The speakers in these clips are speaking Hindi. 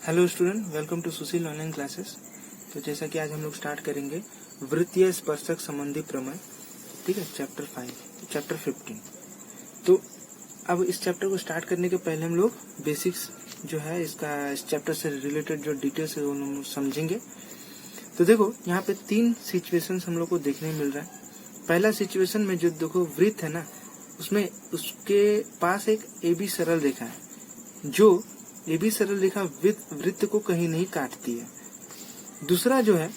Hello student, welcome to Sushil online classes. तो जैसा कि आज हम लोग स्टार्ट करेंगे वृत्तीय स्पर्शक संबंधी प्रमेय, ठीक है, चैप्टर 15। तो अब इस चैप्टर को स्टार्ट करने के पहले हम लोग बेसिक्स जो है इस चैप्टर से रिलेटेड जो डिटेल्स है वो हम समझेंगे। तो देखो, यहाँ पे 3 सिचुएशन हम लोग को देखने मिल रहा है। पहला सिचुएशन में जो देखो वृत्त है ना, उसमें उसके पास एक AB सरल रेखा है, जो AB सरल रेखा वृत्त को कहीं नहीं काटती है। दूसरा जो है,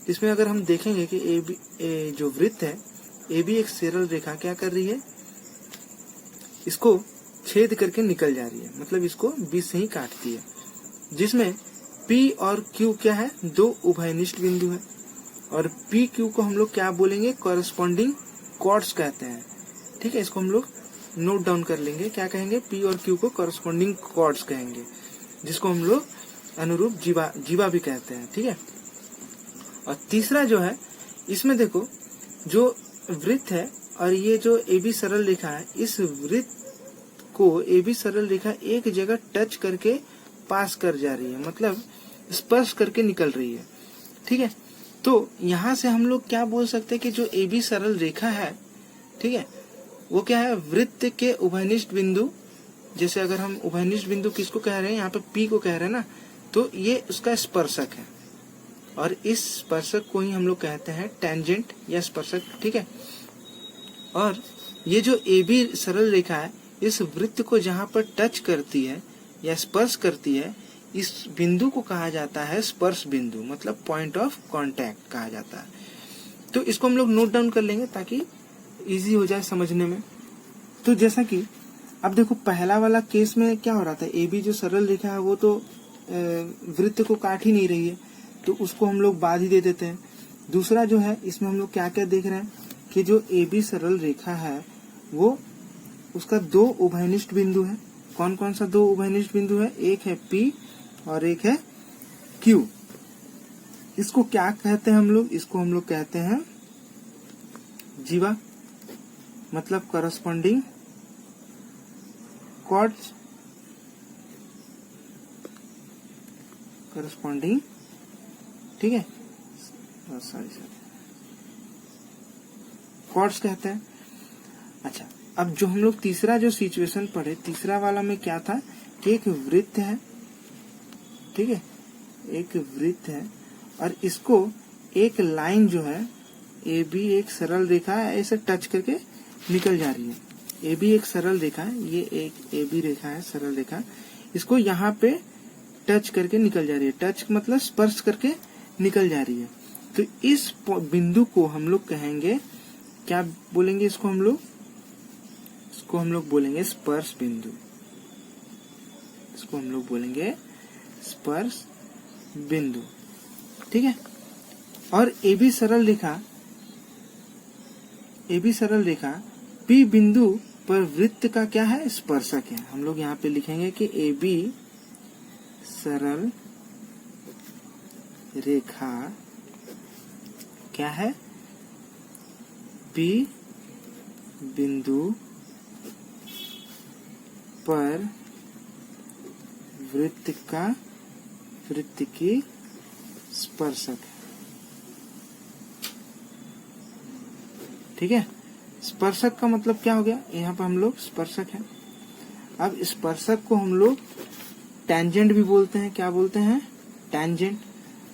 इसमें अगर हम देखेंगे कि जो वृत्त है, AB एक सरल रेखा क्या कर रही है, इसको छेद करके निकल जा रही है, मतलब इसको बीच से ही काटती है, जिसमें P और Q क्या है, 2 उभयनिष्ठ बिंदु है। और PQ को हम लोग क्या बोलेंगे, कॉरस्पॉन्डिंग कॉर्ड्स कहते हैं। ठीक है, इसको हम लोग नोट डाउन कर लेंगे, क्या कहेंगे, P और Q को कॉरस्पॉन्डिंग कॉर्ड्स कहेंगे, जिसको हम लोग अनुरूप जीवा भी कहते हैं। ठीक है, और तीसरा जो है, इसमें देखो जो वृत्त है और ये जो AB सरल रेखा है, इस वृत्त को AB सरल रेखा एक जगह टच करके पास कर जा रही है, मतलब स्पर्श करके निकल रही है। ठीक है, तो यहाँ से हम लोग क्या बोल सकते हैं कि जो AB सरल रेखा है, ठीक है, वो क्या है, वृत्त के उभयनिष्ठ बिंदु, जैसे अगर हम उभयनिष्ठ बिंदु किसको कह रहे हैं, यहाँ पे P को कह रहे हैं ना, तो ये उसका स्पर्शक है, और इस स्पर्शक को ही हम लोग कहते हैं टेंजेंट या स्पर्शक। ठीक है, और ये जो AB सरल रेखा है, इस वृत्त को जहाँ पर टच करती है या स्पर्श करती है, इस बिंदु को कहा जाता है स्पर्श बिंदु, मतलब पॉइंट ऑफ कांटेक्ट कहा जाता है। तो इसको हम लोग नोट डाउन कर लेंगे ताकि इजी हो जाए समझने में। तो जैसा कि अब देखो, पहला वाला केस में क्या हो रहा था, AB जो सरल रेखा है वो तो वृत्त को काट ही नहीं रही है, तो उसको हम लोग बाद ही दे देते हैं। दूसरा जो है, इसमें हम लोग क्या क्या देख रहे हैं कि जो AB सरल रेखा है वो उसका 2 उभयनिष्ठ बिंदु है। कौन कौन सा 2 उभयनिष्ठ बिंदु है, एक है P और एक है Q। इसको क्या कहते हैं हम लोग, इसको हम लोग कहते हैं जीवा, मतलब करस्पॉन्डिंग कॉर्ड्स, करस्पॉन्डिंग, ठीक है, कॉर्ड्स कहते हैं। अच्छा, अब जो हम लोग तीसरा जो सिचुएशन पढ़े, तीसरा वाला में क्या था कि एक वृत्त है, ठीक है, एक वृत्त है और इसको एक लाइन जो है AB एक सरल रेखा है, ऐसे टच करके निकल जा रही है। AB एक सरल रेखा है, ये एक AB रेखा है, सरल रेखा, इसको यहाँ पे टच करके निकल जा रही है। टच मतलब स्पर्श करके निकल जा रही है। तो इस बिंदु को हम लोग कहेंगे, क्या बोलेंगे इसको हम लोग, इसको हम लोग बोलेंगे स्पर्श बिंदु, इसको हम लोग बोलेंगे स्पर्श बिंदु। ठीक है, और AB सरल रेखा P बिंदु पर वृत्त का क्या है, स्पर्शक है। हम लोग यहाँ पे लिखेंगे कि AB सरल रेखा क्या है, P बिंदु पर वृत्त की स्पर्शक है। ठीक है, स्पर्शक का मतलब क्या हो गया, यहाँ पर हम लोग स्पर्शक है। अब स्पर्शक को हम लोग टेंजेंट भी बोलते हैं। क्या बोलते हैं, टेंजेंट।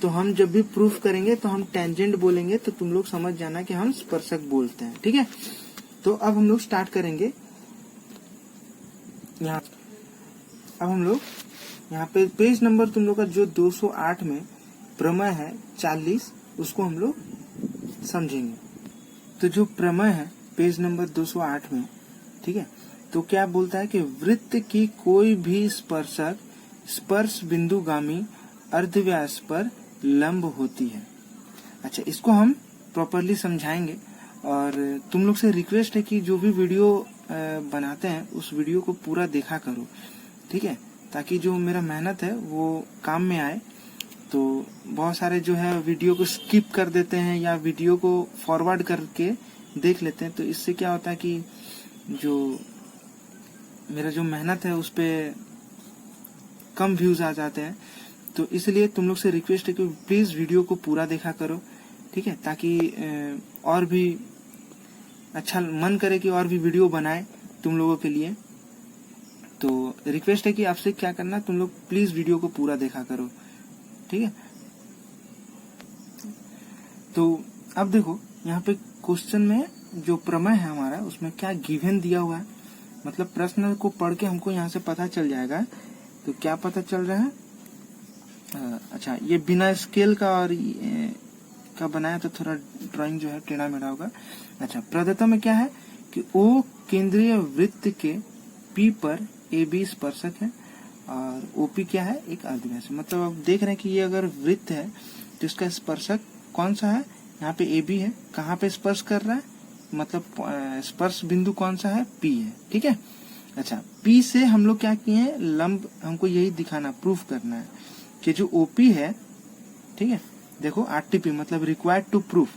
तो हम जब भी प्रूफ करेंगे तो हम टेंजेंट बोलेंगे, तो तुम लोग समझ जाना कि हम स्पर्शक बोलते हैं। ठीक है, तो अब हम लोग स्टार्ट करेंगे यहाँ। अब हम लोग यहाँ पे पेज नंबर तुम लोग का जो 208 में प्रमेय है 40, उसको हम लोग समझेंगे। तो जो प्रमेय है पेज नंबर 208 में, ठीक है, तो क्या बोलता है कि वृत्त की कोई भी स्पर्शक स्पर्श बिंदुगामी अर्धव्यास पर लंब होती है। अच्छा, इसको हम प्रॉपरली समझाएंगे, और तुम लोग से रिक्वेस्ट है कि जो भी वीडियो बनाते हैं उस वीडियो को पूरा देखा करो। ठीक है, ताकि जो मेरा मेहनत है वो काम में आए। तो बहुत सारे जो है वीडियो को स्किप कर देते हैं या वीडियो को फॉरवर्ड करके देख लेते हैं, तो इससे क्या होता है कि जो मेरा जो मेहनत है उस पे कम व्यूज आ जाते हैं। तो इसलिए तुम लोग से रिक्वेस्ट है कि प्लीज वीडियो को पूरा देखा करो, ठीक है, ताकि और भी अच्छा मन करे कि और भी वीडियो बनाए तुम लोगों के लिए। तो रिक्वेस्ट है कि आपसे क्या करना, तुम लोग प्लीज वीडियो को पूरा देखा करो, ठीक है। तो अब देखो यहाँ पे क्वेश्चन में जो प्रमेय है हमारा, उसमें क्या गिवन दिया हुआ है, मतलब प्रश्न को पढ़ के हमको यहाँ से पता चल जाएगा। तो क्या पता चल रहा है, अच्छा ये बिना स्केल का और का बनाया तो थोड़ा ड्राइंग जो है टेढ़ा मेढ़ा होगा। अच्छा, प्रदत्ता में क्या है कि ओ केंद्रीय वृत्त के पी पर ए बी स्पर्शक है और ओपी क्या है, एक अर्धव्यास। मतलब आप देख रहे हैं कि ये अगर वृत्त है तो इसका स्पर्शक कौन सा है, यहाँ पे ए बी है। कहाँ पे स्पर्श कर रहा है, मतलब स्पर्श बिंदु कौन सा है, पी है, ठीक है। अच्छा, पी से हम लोग क्या किए हैं, लंब, हमको यही दिखाना, प्रूफ करना है कि जो ओपी है, ठीक है, देखो आरटीपी मतलब रिक्वायर्ड टू प्रूफ,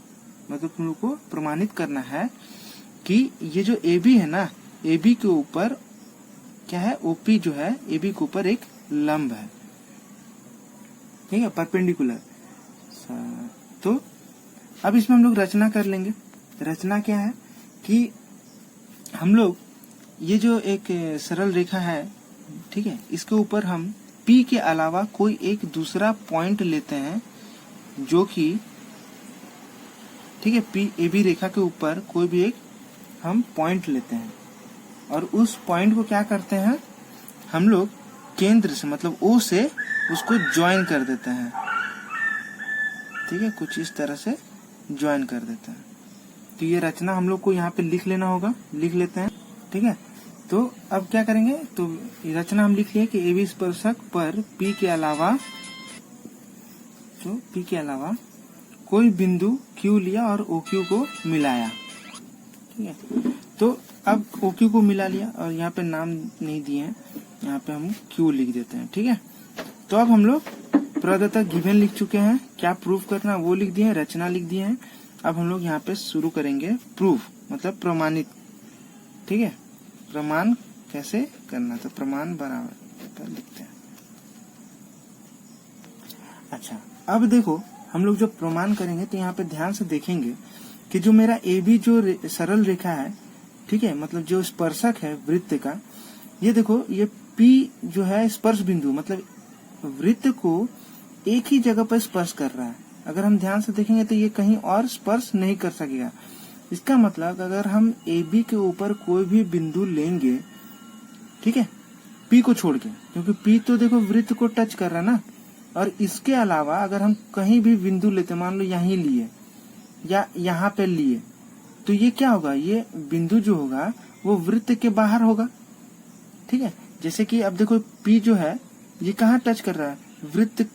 मतलब तुम लोग को प्रमाणित करना है कि ये जो ए बी है ना, ए बी के ऊपर क्या है, ओपी जो है ए बी के ऊपर एक लंब है, ठीक है, परपेंडिकुलर। तो अब इसमें हम लोग रचना कर लेंगे। रचना क्या है कि हम लोग ये जो एक सरल रेखा है, ठीक है, इसके ऊपर हम P के अलावा कोई एक दूसरा पॉइंट लेते हैं जो कि, ठीक है, P ए बी रेखा के ऊपर कोई भी एक हम पॉइंट लेते हैं और उस पॉइंट को क्या करते हैं हम लोग, केंद्र से मतलब O से उसको ज्वाइन कर देते हैं, ठीक है, कुछ इस तरह से ज्वाइन कर देते हैं। तो ये रचना हम लोग को यहाँ पे लिख लेना होगा, लिख लेते हैं, ठीक है। तो अब क्या करेंगे, तो रचना हम लिख लिए कि ए बी स्पर्शक पर P के अलावा, जो P के अलावा कोई बिंदु Q लिया और OQ को मिलाया, ठीक है। तो अब OQ को मिला लिया और यहाँ पे नाम नहीं दिए हैं, यहाँ पे हम Q लिख देते हैं, ठीक है। तो अब हम लोग प्रदत्त गिवन लिख चुके हैं, क्या प्रूफ करना वो लिख दिए हैं, रचना लिख दिए हैं। अब हम लोग यहाँ पे शुरू करेंगे प्रूफ, मतलब प्रमाणित, ठीक है, प्रमाण कैसे करना, तो प्रमाण बराबर लिखते हैं। अच्छा, अब देखो हम लोग जब प्रमाण करेंगे तो यहाँ पे ध्यान से देखेंगे कि जो मेरा ए बी जो सरल रेखा है, ठीक है, मतलब जो स्पर्शक है वृत्त का, ये देखो ये पी जो है स्पर्श बिंदु, मतलब वृत्त को एक ही जगह पर स्पर्श कर रहा है। अगर हम ध्यान से देखेंगे तो ये कहीं और स्पर्श नहीं कर सकेगा। इसका मतलब अगर हम ए बी के ऊपर कोई भी बिंदु लेंगे, ठीक है, पी को छोड़ के, क्योंकि पी तो देखो वृत्त को टच कर रहा है ना, और इसके अलावा अगर हम कहीं भी बिंदु लेते, मान लो यहीं लिए या यहाँ पे लिए, तो ये क्या होगा, ये बिंदु जो होगा वो वृत्त के बाहर होगा, ठीक है। जैसे कि अब देखो पी जो है ये कहाँ टच कर रहा है, वृत्त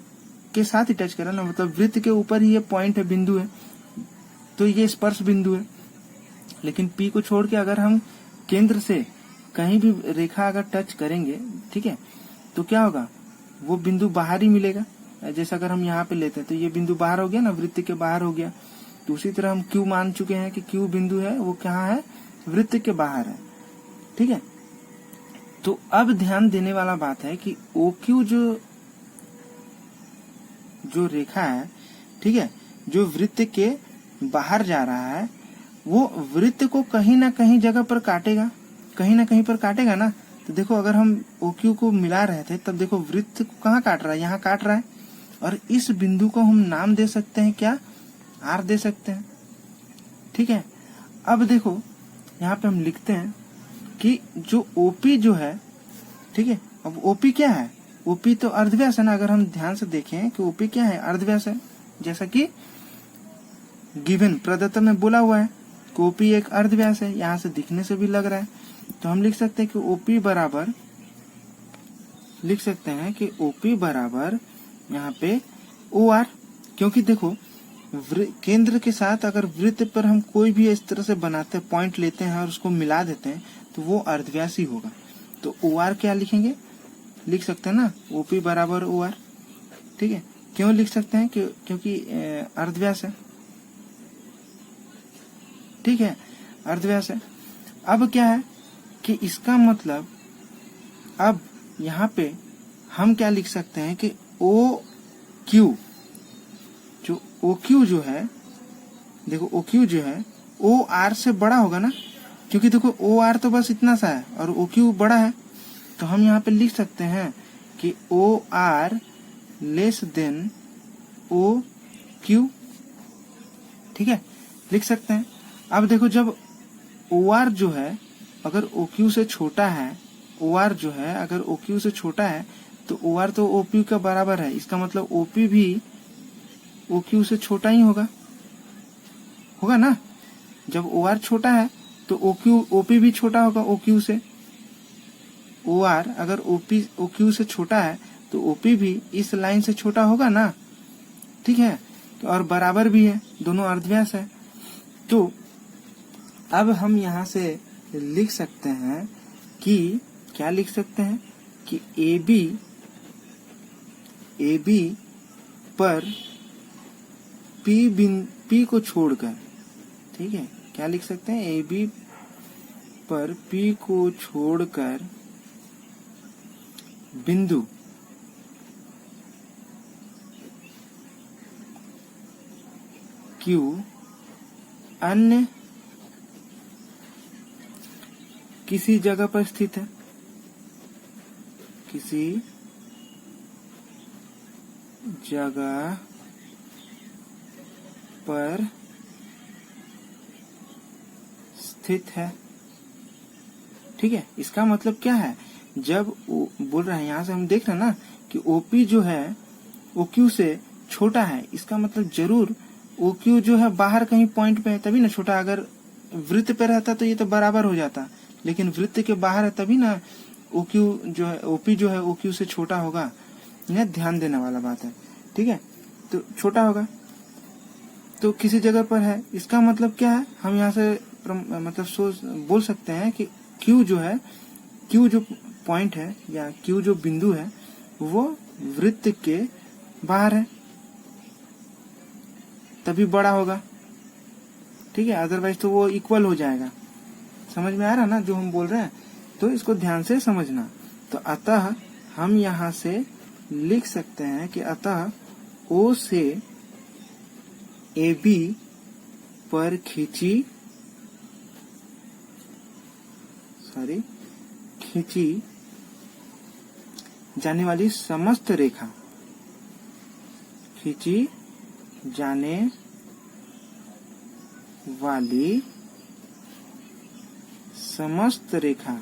के साथ ही टच कर रहा है ना, मतलब वृत्त के ऊपर ही ये पॉइंट है, बिंदु है, तो ये स्पर्श बिंदु है। लेकिन पी को छोड़ के अगर हम केंद्र से कहीं भी रेखा अगर टच करेंगे, ठीक है, तो क्या होगा, वो बिंदु बाहर ही मिलेगा। जैसे अगर हम यहाँ पे लेते हैं तो ये बिंदु बाहर हो गया ना, वृत्त के बाहर हो गया। तो उसी तरह हम क्यू मान चुके हैं कि क्यू बिंदु है वो कहाँ है, वृत्त के बाहर है, ठीक है। तो अब ध्यान देने वाला बात है कि OQ जो रेखा है, ठीक है, जो वृत्त के बाहर जा रहा है, वो वृत्त को कहीं ना कहीं जगह पर काटेगा, कहीं ना कहीं पर काटेगा ना। तो देखो अगर हम OQ को मिला रहे थे तब देखो वृत्त को कहाँ काट रहा है, यहाँ काट रहा है, और इस बिंदु को हम नाम दे सकते हैं क्या, R दे सकते हैं, ठीक है। अब देखो यहाँ पे हम लिखते हैं कि जो OP जो है, ठीक है, अब OP क्या है, OP तो अर्धव्यास है ना। अगर हम ध्यान से देखें कि OP क्या है, अर्धव्यास है, जैसा कि गिवन प्रदत्त में बोला हुआ है कि OP एक अर्धव्यास है, यहाँ से दिखने से भी लग रहा है। तो हम लिख सकते हैं कि OP बराबर, लिख सकते हैं कि OP बराबर यहाँ पे OR, क्योंकि देखो केंद्र के साथ अगर वृत्त पर हम कोई भी इस तरह से बनाते हैं, पॉइंट लेते हैं और उसको मिला देते हैं तो वो अर्धव्यास ही होगा। तो OR क्या लिखेंगे, लिख सकते हैं ना, OP बराबर OR, ठीक है। क्यों लिख सकते हैं, क्योंकि अर्धव्यास है, ठीक है, अर्धव्यास है। अब क्या है कि इसका मतलब अब यहाँ पे हम क्या लिख सकते हैं कि क्यू, जो ओ क्यू जो है, देखो ओ क्यू जो है ओ आर से बड़ा होगा ना, क्योंकि देखो ओ आर तो बस इतना सा है और ओ क्यू बड़ा है, तो हम यहाँ पे लिख सकते हैं कि O R less than O Q. ठीक है, लिख सकते हैं। अब देखो जब ओ आर जो है अगर ओ क्यू से छोटा है, ओ आर जो है अगर ओ क्यू से छोटा है तो ओ आर तो ओ पी का बराबर है, इसका मतलब ओ पी भी ओ क्यू से छोटा ही होगा ना। जब ओ आर छोटा है तो ओ क्यू ओ पी भी छोटा होगा ओ क्यू से। ओ आर अगर ओ क्यू से छोटा है तो ओ पी भी इस लाइन से छोटा होगा ना। ठीक है, तो और बराबर भी है, दोनों अर्धव्यास है। तो अब हम यहाँ से लिख सकते हैं कि क्या लिख सकते हैं कि ए बी पर पी को छोड़कर, ठीक है, क्या लिख सकते हैं, ए बी पर पी को छोड़कर बिंदु क्यू अन्य किसी जगह पर स्थित है, किसी जगह पर स्थित है। ठीक है, इसका मतलब क्या है, जब बोल रहे हैं यहाँ से हम देख रहे हैं ना कि ओपी जो है ओ क्यू से छोटा है, इसका मतलब जरूर ओ क्यू जो है बाहर कहीं पॉइंट पे है तभी ना छोटा। अगर वृत्त पे रहता तो ये तो बराबर हो जाता, लेकिन वृत्त के बाहर है तभी ना ओ क्यू जो है ओपी जो है ओ क्यू से छोटा होगा। यह ध्यान देने वाला बात है। ठीक है, तो छोटा होगा तो किसी जगह पर है, इसका मतलब क्या है, हम यहाँ से मतलब बोल सकते हैं कि क्यू जो है, क्यू जो पॉइंट है या क्यू जो बिंदु है वो वृत्त के बाहर है तभी बड़ा होगा। ठीक है, अदरवाइज तो वो इक्वल हो जाएगा। समझ में आ रहा ना जो हम बोल रहे हैं, तो इसको ध्यान से समझना। तो अतः हम यहाँ से लिख सकते हैं कि अतः ओ से ए बी पर खींची जाने वाली समस्त रेखा, खींची जाने वाली समस्त रेखा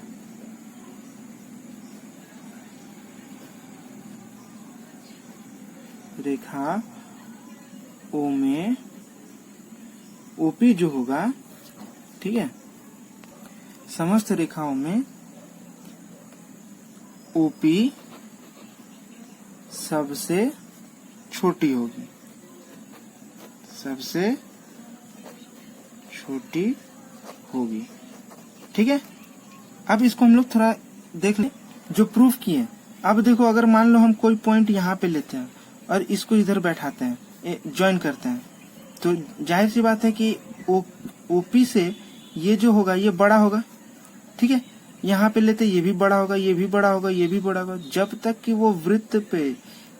ओ में ओपी जो होगा, ठीक है, समस्त रेखाओं में ओपी सबसे छोटी होगी, सबसे छोटी होगी। ठीक है, अब इसको हम लोग थोड़ा देख लें जो प्रूफ किए। अब देखो अगर मान लो हम कोई पॉइंट यहाँ पे लेते हैं और इसको इधर बैठाते हैं, ज्वाइन करते हैं, तो जाहिर सी बात है कि ओपी से ये जो होगा ये बड़ा होगा। ठीक है, यहाँ पे लेते ये भी बड़ा होगा, ये भी बड़ा होगा, ये भी बड़ा होगा, जब तक कि वो वृत्त पे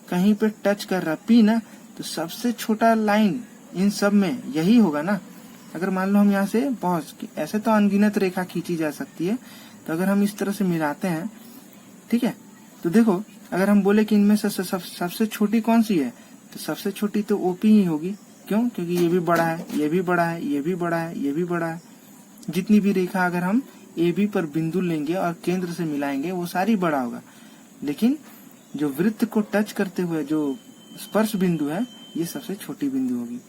कहीं पे टच कर रहा पी ना, तो सबसे छोटा लाइन इन सब में यही होगा ना। अगर मान लो हम यहाँ से बहुत ऐसे तो अनगिनत रेखा खींची जा सकती है, तो अगर हम इस तरह से मिलाते हैं, ठीक है, तो देखो अगर हम बोले कि इनमें से सबसे छोटी कौन सी है, तो सबसे छोटी तो ओपी ही होगी। क्यों? क्योंकि ये भी बड़ा है, ये भी बड़ा है, ये भी बड़ा है, ये भी बड़ा है। जितनी भी रेखा अगर हम ए बी पर बिंदु लेंगे और केंद्र से मिलाएंगे वो सारी बड़ा होगा, लेकिन जो वृत्त को टच करते हुए जो स्पर्श बिंदु है ये सबसे छोटी बिंदु होगी,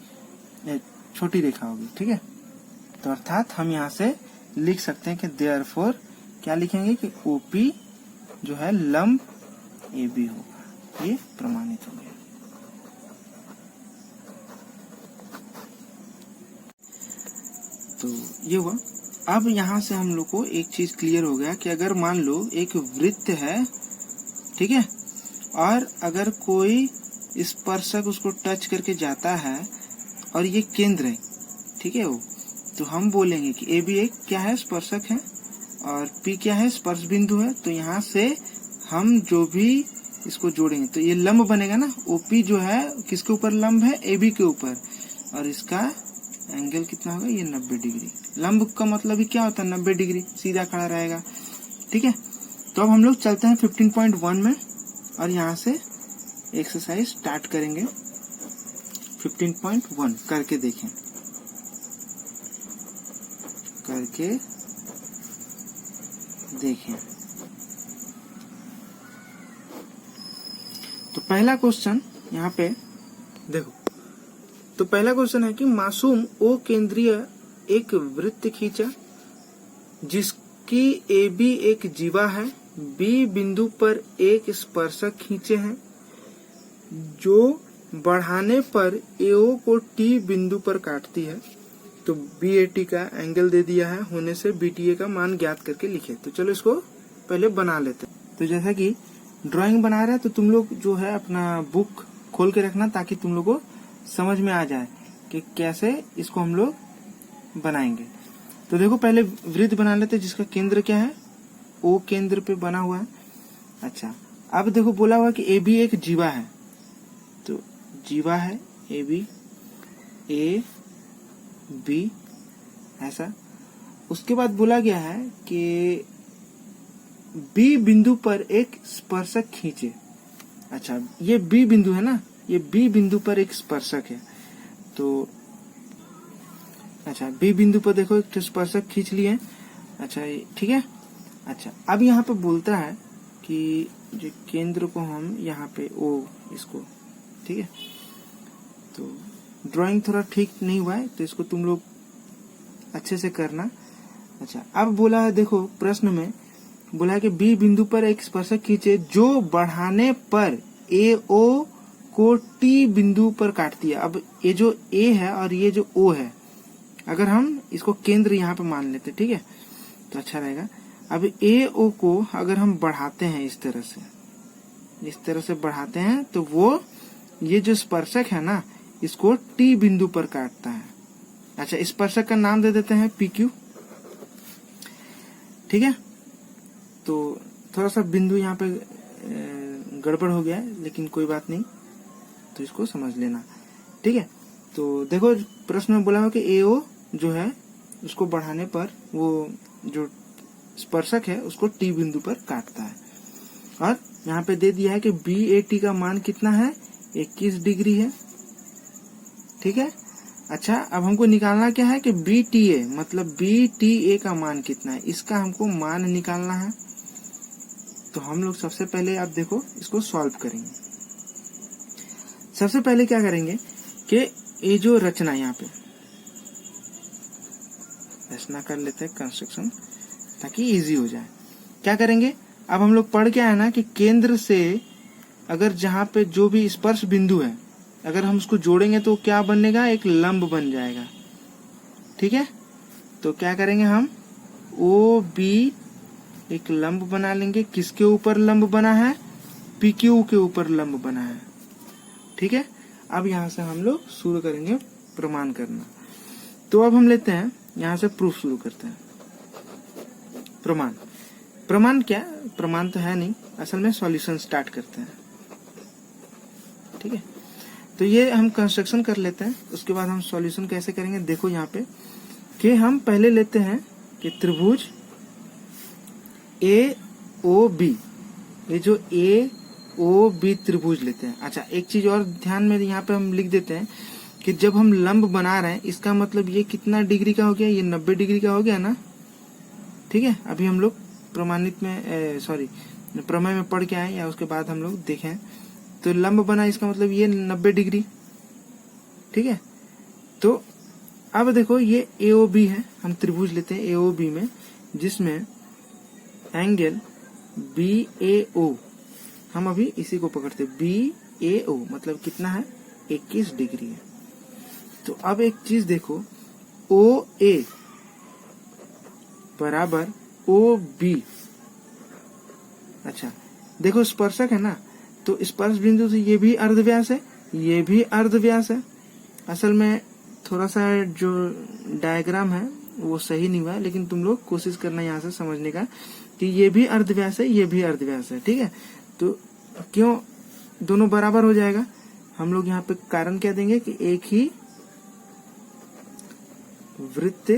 छोटी रेखा होगी। ठीक है, तो अर्थात हम यहाँ से लिख सकते हैं कि देयरफॉर क्या लिखेंगे कि ओपी जो है लंब ए बी होगा, ये प्रमाणित हो गया। तो ये हुआ। अब यहाँ से हम लोग को एक चीज क्लियर हो गया कि अगर मान लो एक वृत्त है, ठीक है, और अगर कोई स्पर्शक उसको टच करके जाता है और ये केंद्र है, ठीक है, वो तो हम बोलेंगे कि ए बी एक क्या है, स्पर्शक है, और पी क्या है, स्पर्श बिंदु है। तो यहाँ से हम जो भी इसको जोड़ेंगे तो ये लंब बनेगा ना। ओपी जो है किसके ऊपर लंब है, एबी के ऊपर, और इसका एंगल कितना होगा, ये 90 डिग्री। लंब का मतलब ही क्या होता है, 90 डिग्री सीधा खड़ा रहेगा। ठीक है, तो अब हम लोग चलते हैं 15.1 में और यहाँ से एक्सरसाइज स्टार्ट करेंगे। 15.1 करके देखें, तो पहला क्वेश्चन यहाँ पे देखो। तो पहला क्वेश्चन है कि मासूम ओ केंद्रीय एक वृत्त खींचा जिसकी ए बी एक जीवा है, बी बिंदु पर एक स्पर्शक खींचे हैं जो बढ़ाने पर एओ को टी बिंदु पर काटती है। तो बी ए टी का एंगल दे दिया है, होने से बी टी ए का मान ज्ञात करके लिखे। तो चलो इसको पहले बना लेते हैं। तो जैसा कि ड्राइंग बना रहा है तो तुम लोग जो है अपना बुक खोल के रखना ताकि तुम लोग को समझ में आ जाए कि कैसे इसको हम लोग बनाएंगे। तो देखो पहले वृत्त बना लेते हैं जिसका केंद्र क्या है, ओ केंद्र पे बना हुआ है। अच्छा, अब देखो बोला हुआ कि ए बी एक जीवा है, तो जीवा है ए बी ऐसा। उसके बाद बोला गया है कि बी बिंदु पर एक स्पर्शक खींचे। अच्छा, ये बी बिंदु है ना, ये बी बिंदु पर एक स्पर्शक है। तो अच्छा, बी बिंदु पर देखो एक स्पर्शक खींच लिए। अच्छा, ठीक है। अच्छा, अब यहाँ पे बोलता है कि जो केंद्र को हम यहाँ पे ओ इसको, ठीक है। तो ड्राइंग थोड़ा ठीक नहीं हुआ है तो इसको तुम लोग अच्छे से करना। अच्छा, अब बोला है देखो प्रश्न में बोला है कि बी बिंदु पर एक स्पर्शक खींचे जो बढ़ाने पर ए ओ को टी बिंदु पर काटती है। अब ये जो ए है और ये जो ओ है, अगर हम इसको केंद्र यहाँ पे मान लेते, ठीक है, तो अच्छा रहेगा। अब ए ओ को अगर हम बढ़ाते हैं इस तरह से बढ़ाते हैं तो वो ये जो स्पर्शक है ना इसको टी बिंदु पर काटता है। अच्छा, स्पर्शक का नाम दे देते हैं पी क्यू, ठीक है। तो थोड़ा सा बिंदु यहाँ पे गड़बड़ हो गया है लेकिन कोई बात नहीं, तो इसको समझ लेना, ठीक है। तो देखो प्रश्न में बोला हो कि एओ जो है उसको बढ़ाने पर वो जो स्पर्शक है उसको टी बिंदु पर काटता है, और यहाँ पे दे दिया है कि बी ए टी का मान कितना है, 21 डिग्री है, ठीक है। अच्छा, अब हमको निकालना क्या है कि बी टी ए मतलब बी टी ए का मान कितना है, इसका हमको मान निकालना है। तो हम लोग सबसे पहले आप देखो इसको सॉल्व करेंगे। सबसे पहले क्या करेंगे कि ये जो रचना यहाँ पे रचना कर लेते हैं कंस्ट्रक्शन ताकि इजी हो जाए। क्या करेंगे, अब हम लोग पढ़ के आए ना कि केंद्र से अगर जहाँ पे जो भी स्पर्श बिंदु है अगर हम उसको जोड़ेंगे तो क्या बनेगा, एक लंब बन जाएगा, ठीक है। तो क्या करेंगे हम, ओ बी एक लंब बना लेंगे। किसके ऊपर लंब बना है, पी क्यू के ऊपर लंब बना है, ठीक है। अब यहाँ से हम लोग शुरू करेंगे प्रमाण करना। तो अब हम लेते हैं यहाँ से प्रूफ शुरू करते हैं। प्रमाण क्या, प्रमाण तो है नहीं, असल में सॉल्यूशन स्टार्ट करते हैं, ठीक है। तो ये हम कंस्ट्रक्शन कर लेते हैं, उसके बाद हम सॉल्यूशन कैसे करेंगे। देखो यहाँ पे कि हम पहले लेते हैं कि त्रिभुज ए ओ बी, ये जो ए ओ बी त्रिभुज लेते हैं। अच्छा, एक चीज और ध्यान में यहाँ पे हम लिख देते हैं कि जब हम लंब बना रहे हैं इसका मतलब ये कितना डिग्री का हो गया, ये 90 डिग्री का हो गया ना, ठीक है। अभी हम लोग प्रमाणित में प्रमेय में पढ़ के आए या उसके बाद हम लोग देखें तो लंब बना, इसका मतलब ये 90 डिग्री, ठीक है। तो अब देखो ये AOB है, हम त्रिभुज लेते हैं AOB में जिसमें एंगल BAO, हम अभी इसी को पकड़ते हैं, BAO मतलब कितना है, 21 डिग्री है। तो अब एक चीज देखो, OA बराबर OB। अच्छा देखो स्पर्शक है ना, तो स्पर्श बिंदु से ये भी अर्धव्यास है, ये भी अर्धव्यास है। असल में थोड़ा सा जो डायग्राम है वो सही नहीं हुआ है, लेकिन तुम लोग कोशिश करना यहाँ से समझने का कि ये भी अर्धव्यास है, ये भी अर्धव्यास है, ठीक है। तो क्यों दोनों बराबर हो जाएगा? हम लोग यहाँ पे कारण क्या देंगे कि एक ही वृत्त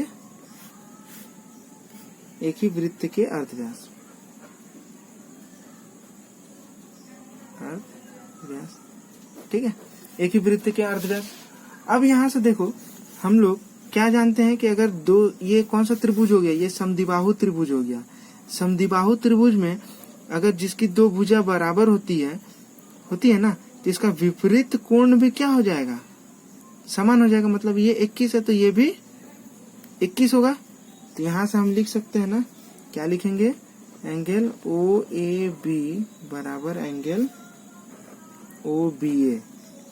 के अर्धव्यास, ठीक है, एक ही वृत्त के अर्धव्यास। अब यहाँ से देखो हम लोग क्या जानते हैं कि अगर दो, ये कौन सा त्रिभुज हो गया? ये समद्विबाहु त्रिभुज हो गया। समद्विबाहु त्रिभुज में अगर जिसकी दो भुजा बराबर होती है ना, तो इसका विपरीत कोण भी क्या हो जाएगा? समान हो जाएगा। मतलब ये 21 है तो ये भी 21 होगा। तो यहाँ से हम लिख सकते हैं ना, क्या लिखेंगे? एंगल OAB बराबर एंगल OBA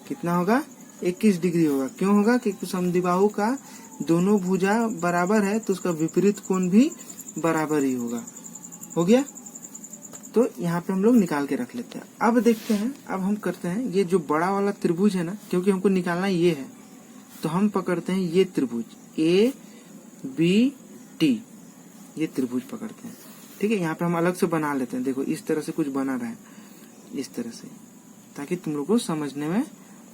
कितना होगा? 21 डिग्री होगा। क्यों होगा? क्योंकि समद्विबाहु का दोनों भुजा बराबर है तो उसका विपरीत कोण भी बराबर ही होगा। हो गया? तो यहाँ पे हम लोग निकाल के रख लेते हैं। अब देखते हैं, अब हम करते हैं ये जो बड़ा वाला त्रिभुज है ना, क्योंकि हमको निकालना ये है, तो हम पकड़ते हैं ये त्रिभुज ABT, ये त्रिभुज पकड़ते हैं। ठीक है, यहाँ पे हम अलग से बना लेते हैं। देखो इस तरह से कुछ बना रहा है, इस तरह से, ताकि तुम लोग को समझने में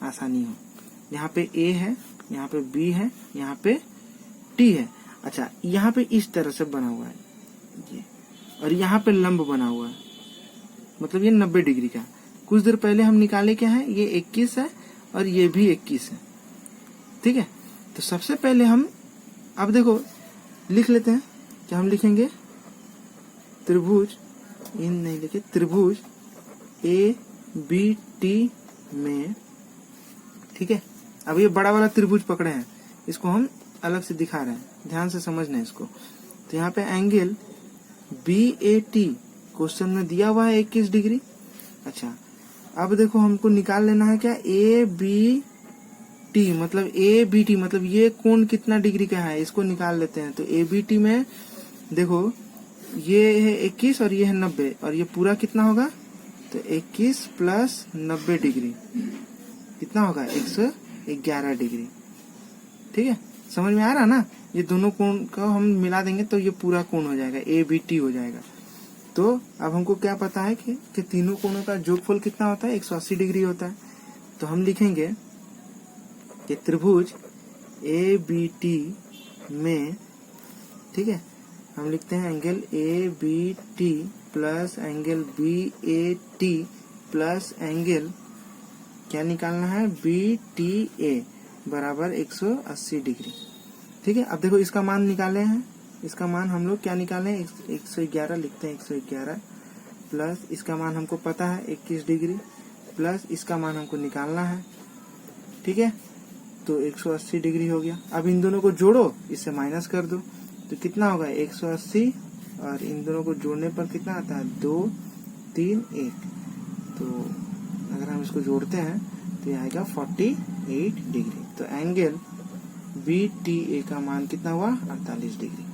आसानी हो। यहाँ पे A है, यहाँ पे B है, यहाँ पे T है। अच्छा, यहाँ पे इस तरह से बना हुआ है ये, और यहाँ पे लंब बना हुआ है, मतलब ये 90 डिग्री का। कुछ देर पहले हम निकाले क्या है? ये 21 है और ये भी 21 है। ठीक है, तो सबसे पहले हम, अब देखो लिख लेते हैं। क्या हम लिखेंगे? त्रिभुज, इन नहीं लिखे, त्रिभुज ABT में, ठीक है। अब ये बड़ा वाला त्रिभुज पकड़े हैं, इसको हम अलग से दिखा रहे हैं, ध्यान से समझना है इसको। तो यहाँ पे एंगल BAT क्वेश्चन में दिया हुआ है 21 डिग्री। अच्छा, अब देखो हमको निकाल लेना है क्या? ABT मतलब ABT मतलब ये कोण कितना डिग्री का है, इसको निकाल लेते हैं। तो ABT में देखो ये है 21 और ये है 90, और ये पूरा कितना होगा? तो 21 प्लस 90 डिग्री कितना होगा? 111 डिग्री। ठीक है, समझ में आ रहा ना? ये दोनों कोण को हम मिला देंगे तो ये पूरा कोण हो जाएगा, ABT हो जाएगा। तो अब हमको क्या पता है कि तीनों कोणों का जोगफल कितना होता है? 180 डिग्री होता है। तो हम लिखेंगे कि त्रिभुज ABT में, ठीक है, हम लिखते हैं angle ABT plus angle BAT plus angle, क्या निकालना है? BTA बराबर 180 डिग्री। ठीक है, अब देखो इसका मान निकाले हैं। इसका मान हम लोग क्या निकाले हैं? 111 लिखते हैं, 111 प्लस इसका मान हमको पता है 21 डिग्री, प्लस इसका मान हमको निकालना है। ठीक है, तो 180 डिग्री हो गया। अब इन दोनों को जोड़ो, इससे माइनस कर दो, तो कितना होगा? 180, और इन दोनों को जोड़ने पर कितना आता है? 2 3 1। तो अगर हम इसको जोड़ते हैं तो यह आएगा 48 डिग्री। तो एंगल BTA का मान कितना हुआ? 48 डिग्री।